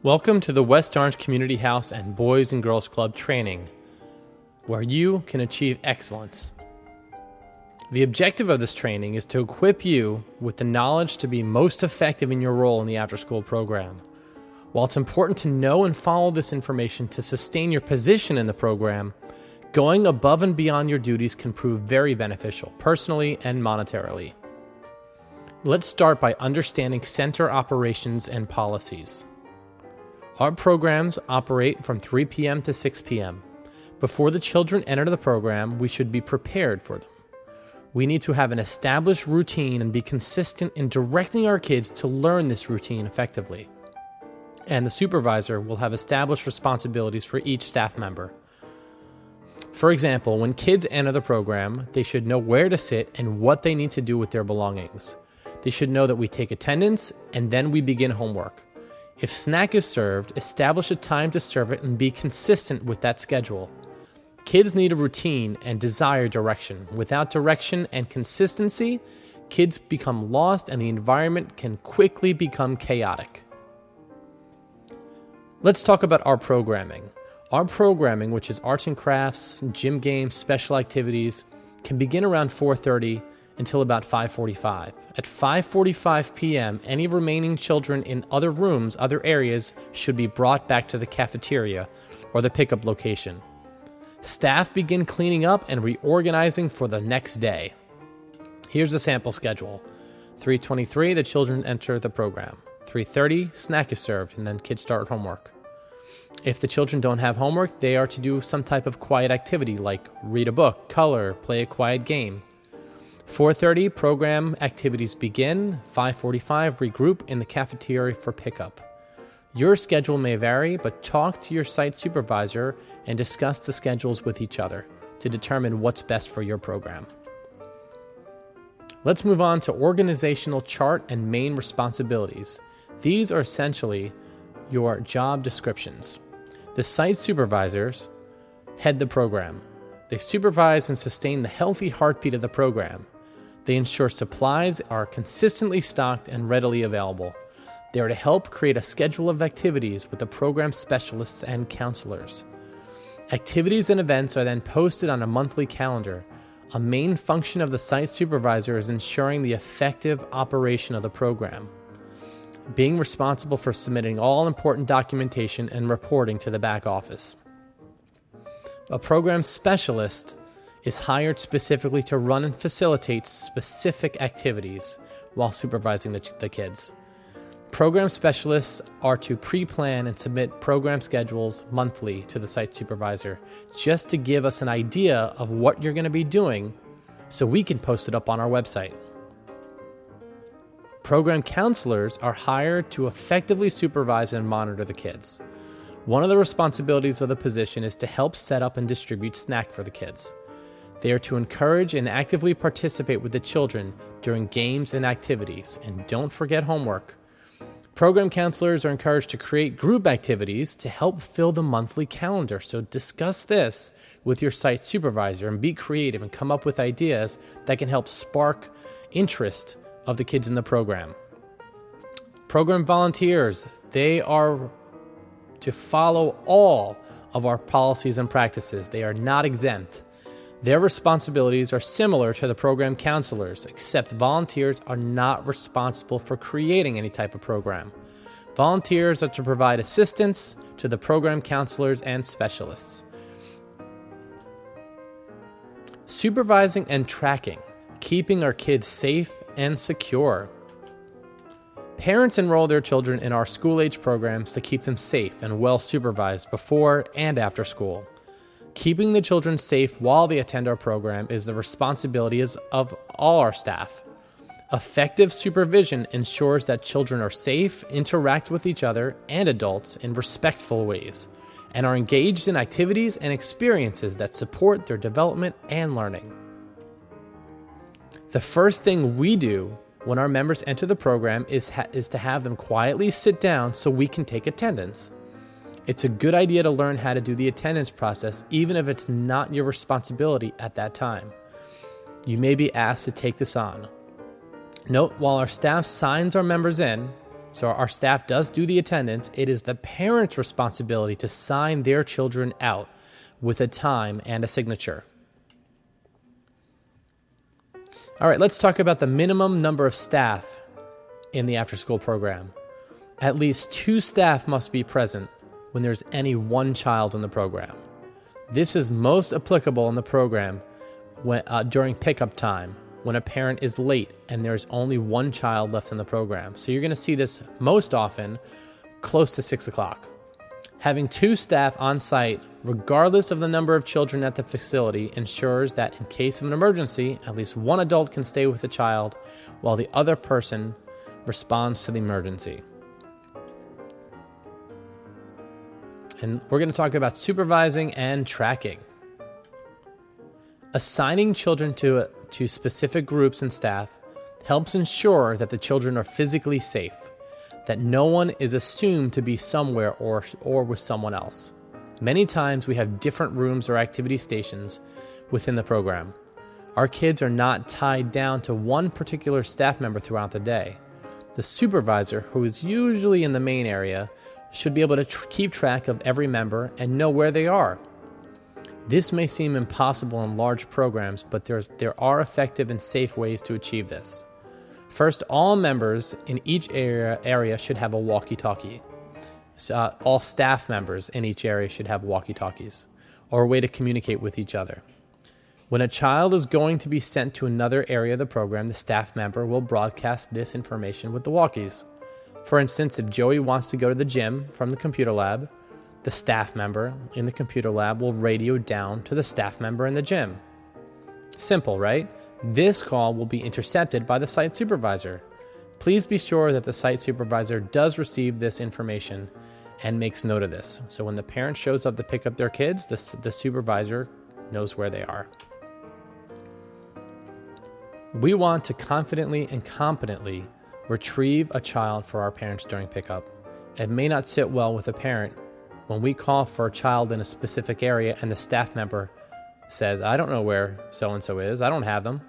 Welcome to the West Orange Community House and Boys and Girls Club training, where you can achieve excellence. The objective of this training is to equip you with the knowledge to be most effective in your role in the AfterSchool program. While it's important to know and follow this information to sustain your position in the program, going above and beyond your duties can prove very beneficial, personally and monetarily. Let's start by understanding center operations and policies. Our programs operate from 3 p.m. to 6 p.m. Before the children enter the program, we should be prepared for them. We need to have an established routine and be consistent in directing our kids to learn this routine effectively. And the supervisor will have established responsibilities for each staff member. For example, when kids enter the program, they should know where to sit and what they need to do with their belongings. They should know that we take attendance and then we begin homework. If snack is served, establish a time to serve it and be consistent with that schedule. Kids need a routine and desire direction. Without direction and consistency, kids become lost and the environment can quickly become chaotic. Let's talk about our programming. Our programming, which is arts and crafts, gym games, special activities, can begin around 4:30 until about 5:45. At 5:45 p.m., any remaining children in other rooms, other areas, should be brought back to the cafeteria or the pickup location. Staff begin cleaning up and reorganizing for the next day. Here's the sample schedule. 3:23, the children enter the program. 3:30, snack is served, and then kids start homework. If the children don't have homework, they are to do some type of quiet activity like read a book, color, play a quiet game. 4:30, program activities begin. 5:45, regroup in the cafeteria for pickup. Your schedule may vary, but talk to your site supervisor and discuss the schedules with each other to determine what's best for your program. Let's move on to organizational chart and main responsibilities. These are essentially your job descriptions. The site supervisors head the program. They supervise and sustain the healthy heartbeat of the program. They ensure supplies are consistently stocked and readily available. They are to help create a schedule of activities with the program specialists and counselors. Activities and events are then posted on a monthly calendar. A main function of the site supervisor is ensuring the effective operation of the program, being responsible for submitting all important documentation and reporting to the back office. A program specialist is hired specifically to run and facilitate specific activities while supervising the kids. Program specialists are to pre-plan and submit program schedules monthly to the site supervisor, just to give us an idea of what you're going to be doing so we can post it up on our website. Program counselors are hired to effectively supervise and monitor the kids. One of the responsibilities of the position is to help set up and distribute snack for the kids. They are to encourage and actively participate with the children during games and activities, and don't forget homework. Program counselors are encouraged to create group activities to help fill the monthly calendar, so discuss this with your site supervisor and be creative and come up with ideas that can help spark interest of the kids in the program. Program volunteers, they are to follow all of our policies and practices. They are not exempt. Their responsibilities are similar to the program counselors, except volunteers are not responsible for creating any type of program. Volunteers are to provide assistance to the program counselors and specialists. Supervising and tracking, keeping our kids safe and secure. Parents enroll their children in our school-age programs to keep them safe and well supervised before and after school. Keeping the children safe while they attend our program is the responsibility of all our staff. Effective supervision ensures that children are safe, interact with each other and adults in respectful ways, and are engaged in activities and experiences that support their development and learning. The first thing we do when our members enter the program is to have them quietly sit down so we can take attendance. It's a good idea to learn how to do the attendance process, even if it's not your responsibility at that time. You may be asked to take this on. Note, while our staff signs our members in, So our staff does do the attendance. It is the parent's responsibility to sign their children out with a time and a signature. All right, let's talk about the minimum number of staff in the after-school program. At least 2 staff must be present when there's any 1 child in the program. This is most applicable in the program during pickup time, when a parent is late and there's only 1 child left in the program. So you're going to see this most often close to 6 o'clock. Having 2 staff on site, regardless of the number of children at the facility, ensures that in case of an emergency, at least 1 adult can stay with the child while the other person responds to the emergency. And we're going to talk about supervising and tracking. Assigning children to specific groups and staff helps ensure that the children are physically safe, that no one is assumed to be somewhere or with someone else. Many times we have different rooms or activity stations within the program. Our kids are not tied down to one particular staff member throughout the day. The supervisor, who is usually in the main area, should be able to keep track of every member and know where they are. This may seem impossible in large programs, but there are effective and safe ways to achieve this. First, all members in each area should have a walkie-talkie. All staff members in each area should have walkie-talkies, or a way to communicate with each other. When a child is going to be sent to another area of the program, the staff member will broadcast this information with the walkies. For instance, if Joey wants to go to the gym from the computer lab, the staff member in the computer lab will radio down to the staff member in the gym. Simple, right? This call will be intercepted by the site supervisor. Please be sure that the site supervisor does receive this information and makes note of this. So when the parent shows up to pick up their kids, the supervisor knows where they are. We want to confidently and competently retrieve a child for our parents during pickup. It may not sit well with a parent when we call for a child in a specific area and the staff member says, I don't know where so-and-so is, I don't have them.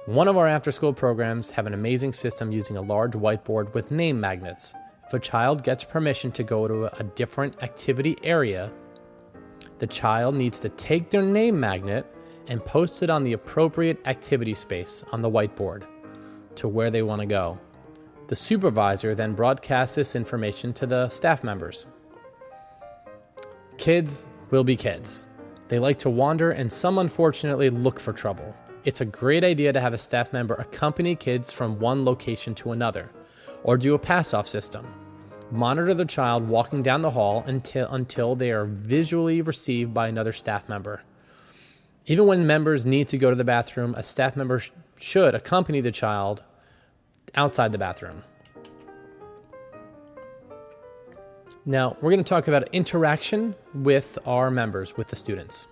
One of our after-school programs have an amazing system using a large whiteboard with name magnets. If a child gets permission to go to a different activity area, the child needs to take their name magnet and post it on the appropriate activity space on the whiteboard to where they want to go. The supervisor then broadcasts this information to the staff members. Kids will be kids. They like to wander and some unfortunately look for trouble. It's a great idea to have a staff member accompany kids from one location to another, or do a pass-off system. Monitor the child walking down the hall until they are visually received by another staff member. Even when members need to go to the bathroom, a staff member should accompany the child outside the bathroom. Now, we're going to talk about interaction with our members, with the students.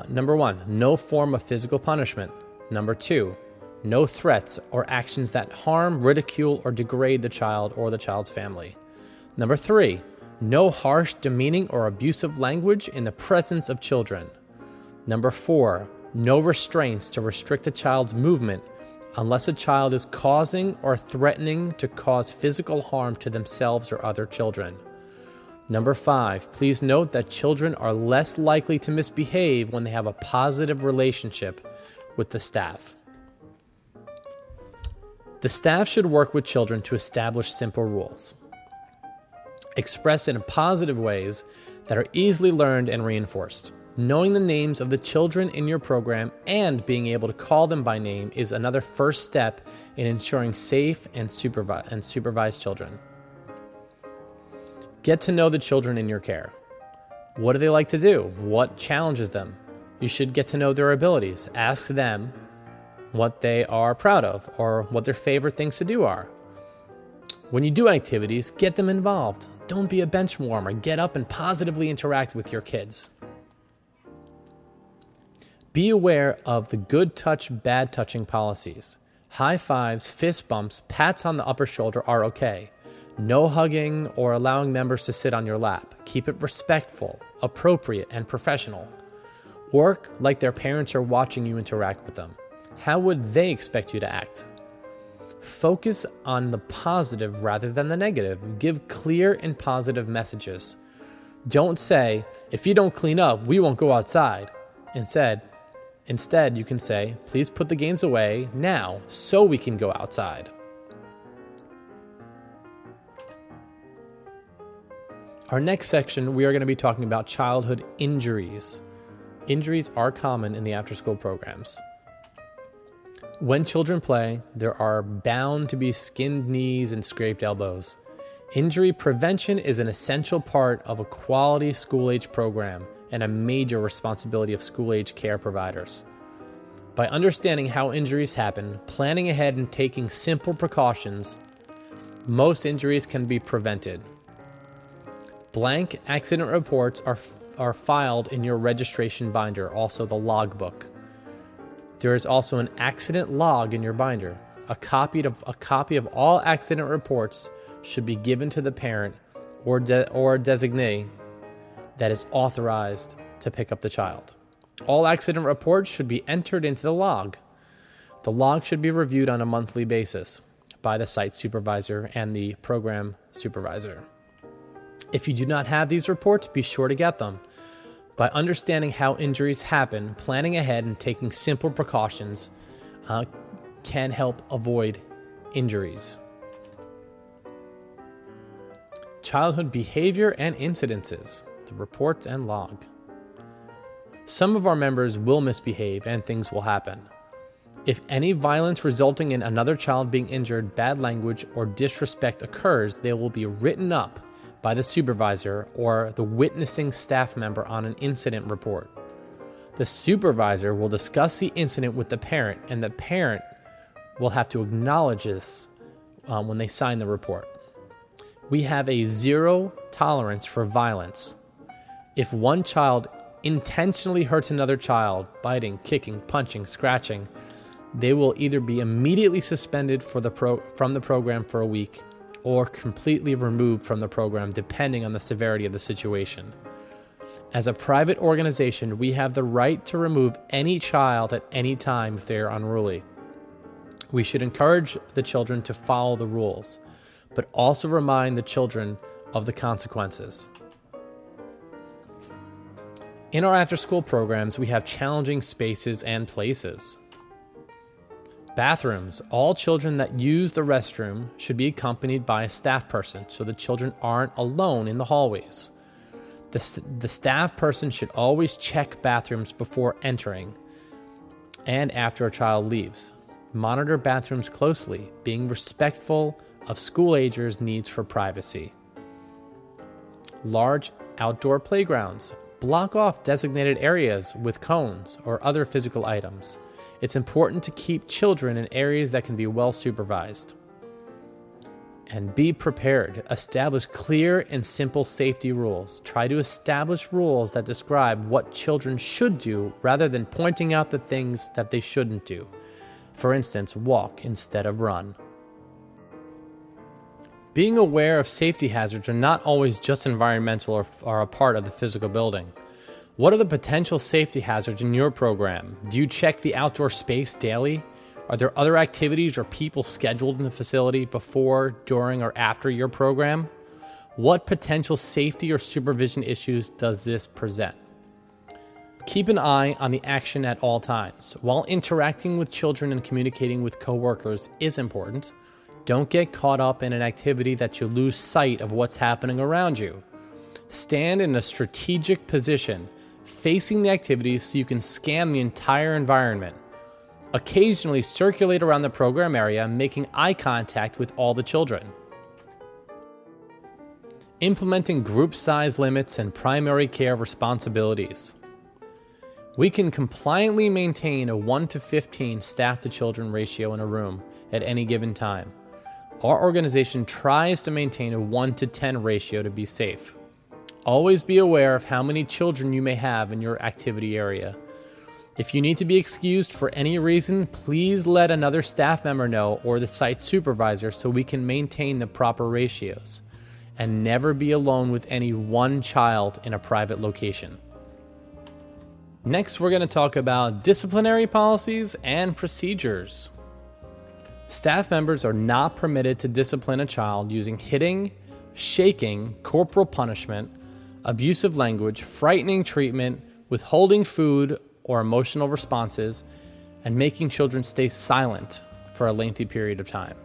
Number 1, no form of physical punishment. Number 2, no threats or actions that harm, ridicule, or degrade the child or the child's family. Number 3, no harsh, demeaning, or abusive language in the presence of children. Number 4, no restraints to restrict a child's movement unless a child is causing or threatening to cause physical harm to themselves or other children. Number 5, please note that children are less likely to misbehave when they have a positive relationship with the staff. The staff should work with children to establish simple rules, expressed in positive ways that are easily learned and reinforced. Knowing the names of the children in your program and being able to call them by name is another first step in ensuring safe and supervised children. Get to know the children in your care. What do they like to do? What challenges them? You should get to know their abilities. Ask them what they are proud of or what their favorite things to do are. When you do activities, get them involved. Don't be a bench warmer. Get up and positively interact with your kids. Be aware of the good touch, bad touching policies. High fives, fist bumps, pats on the upper shoulder are okay. No hugging or allowing members to sit on your lap. Keep it respectful, appropriate, and professional. Work like their parents are watching you interact with them. How would they expect you to act? Focus on the positive rather than the negative. Give clear and positive messages. Don't say, if you don't clean up, we won't go outside. Instead, you can say, please put the games away now so we can go outside. Our next section, we are going to be talking about childhood injuries. Injuries are common in the after-school programs. When children play, there are bound to be skinned knees and scraped elbows. Injury prevention is an essential part of a quality school-age program and a major responsibility of school-age care providers. By understanding how injuries happen, planning ahead and taking simple precautions, most injuries can be prevented. Blank accident reports are filed in your registration binder, also the logbook. There is also an accident log in your binder. A copy of all accident reports should be given to the parent or designee that is authorized to pick up the child. All accident reports should be entered into the log. The log should be reviewed on a monthly basis by the site supervisor and the program supervisor. If you do not have these reports, be sure to get them. By understanding how injuries happen, planning ahead and taking simple precautions can help avoid injuries. Childhood behavior and incidences, the report and log. Some of our members will misbehave and things will happen. If any violence resulting in another child being injured, bad language, or disrespect occurs, they will be written up by the supervisor or the witnessing staff member on an incident report. The supervisor will discuss the incident with the parent, and the parent will have to acknowledge this when they sign the report. We have a zero tolerance for violence. If one child intentionally hurts another child, biting, kicking, punching, scratching, they will either be immediately suspended from the program for a week or completely removed from the program, depending on the severity of the situation. As a private organization, we have the right to remove any child at any time if they are unruly. We should encourage the children to follow the rules, but also remind the children of the consequences. In our after-school programs, we have challenging spaces and places. Bathrooms. All children that use the restroom should be accompanied by a staff person so the children aren't alone in the hallways. The staff person should always check bathrooms before entering and after a child leaves. Monitor bathrooms closely, being respectful of school-agers' needs for privacy. Large outdoor playgrounds. Block off designated areas with cones or other physical items. It's important to keep children in areas that can be well supervised. And be prepared. Establish clear and simple safety rules. Try to establish rules that describe what children should do rather than pointing out the things that they shouldn't do. For instance, walk instead of run. Being aware of safety hazards are not always just environmental or a part of the physical building. What are the potential safety hazards in your program? Do you check the outdoor space daily? Are there other activities or people scheduled in the facility before, during, or after your program? What potential safety or supervision issues does this present? Keep an eye on the action at all times. While interacting with children and communicating with coworkers is important, don't get caught up in an activity that you lose sight of what's happening around you. Stand in a strategic position, facing the activities so you can scan the entire environment. Occasionally circulate around the program area, making eye contact with all the children. Implementing group size limits and primary care responsibilities. We can compliantly maintain a 1 to 15 staff to children ratio in a room at any given time. Our organization tries to maintain a 1 to 10 ratio to be safe. Always be aware of how many children you may have in your activity area. If you need to be excused for any reason, please let another staff member know or the site supervisor so we can maintain the proper ratios. And never be alone with any one child in a private location. Next, we're going to talk about disciplinary policies and procedures. Staff members are not permitted to discipline a child using hitting, shaking, corporal punishment, abusive language, frightening treatment, withholding food or emotional responses, and making children stay silent for a lengthy period of time.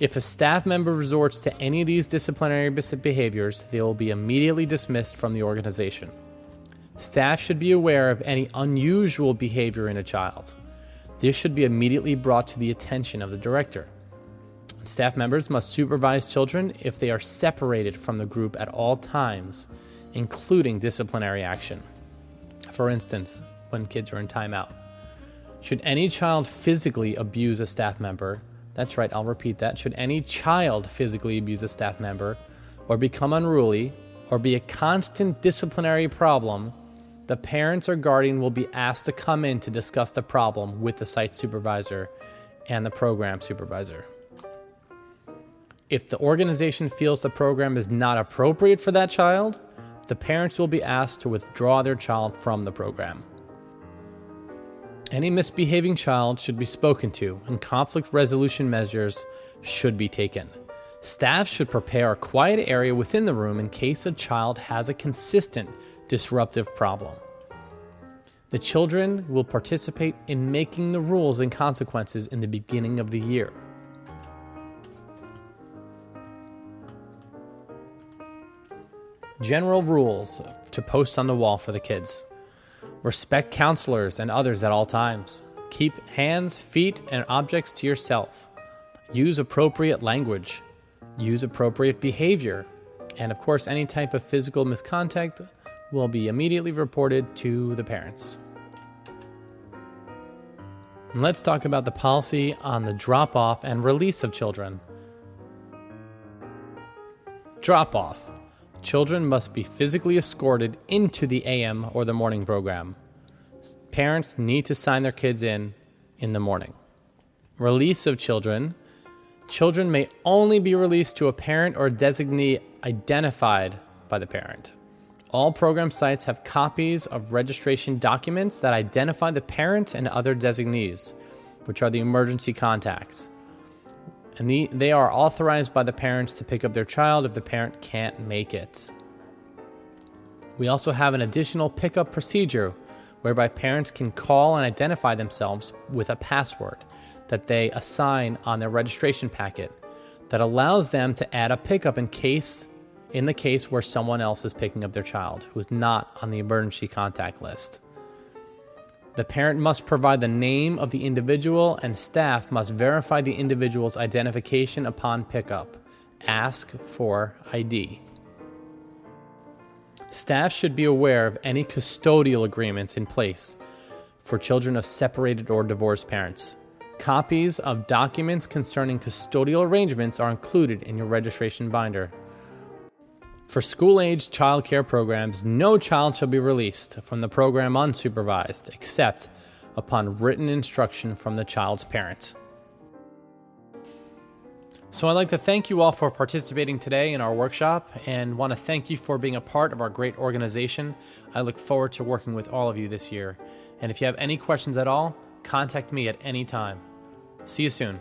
If a staff member resorts to any of these disciplinary behaviors, they will be immediately dismissed from the organization. Staff should be aware of any unusual behavior in a child. This should be immediately brought to the attention of the director. Staff members must supervise children if they are separated from the group at all times, including disciplinary action. For instance, when kids are in timeout. Should any child physically abuse a staff member, that's right, I'll repeat that. Should any child physically abuse a staff member or become unruly or be a constant disciplinary problem, the parents or guardian will be asked to come in to discuss the problem with the site supervisor and the program supervisor. If the organization feels the program is not appropriate for that child, the parents will be asked to withdraw their child from the program. Any misbehaving child should be spoken to, and conflict resolution measures should be taken. Staff should prepare a quiet area within the room in case a child has a consistent disruptive problem. The children will participate in making the rules and consequences in the beginning of the year. General rules to post on the wall for the kids. Respect counselors and others at all times. Keep hands, feet, and objects to yourself. Use appropriate language. Use appropriate behavior. And of course, any type of physical misconduct will be immediately reported to the parents. And let's talk about the policy on the drop-off and release of children. Drop-off. Children must be physically escorted into the AM or the morning program. Parents need to sign their kids in the morning. Release of children. Children may only be released to a parent or designee identified by the parent. All program sites have copies of registration documents that identify the parent and other designees, which are the emergency contacts. And they are authorized by the parents to pick up their child if the parent can't make it. We also have an additional pickup procedure whereby parents can call and identify themselves with a password that they assign on their registration packet that allows them to add a pickup in the case where someone else is picking up their child who is not on the emergency contact list. The parent must provide the name of the individual, and staff must verify the individual's identification upon pickup. Ask for ID. Staff should be aware of any custodial agreements in place for children of separated or divorced parents. Copies of documents concerning custodial arrangements are included in your registration binder. For school-aged child care programs, no child shall be released from the program unsupervised, except upon written instruction from the child's parent. So I'd like to thank you all for participating today in our workshop and want to thank you for being a part of our great organization. I look forward to working with all of you this year. And if you have any questions at all, contact me at any time. See you soon.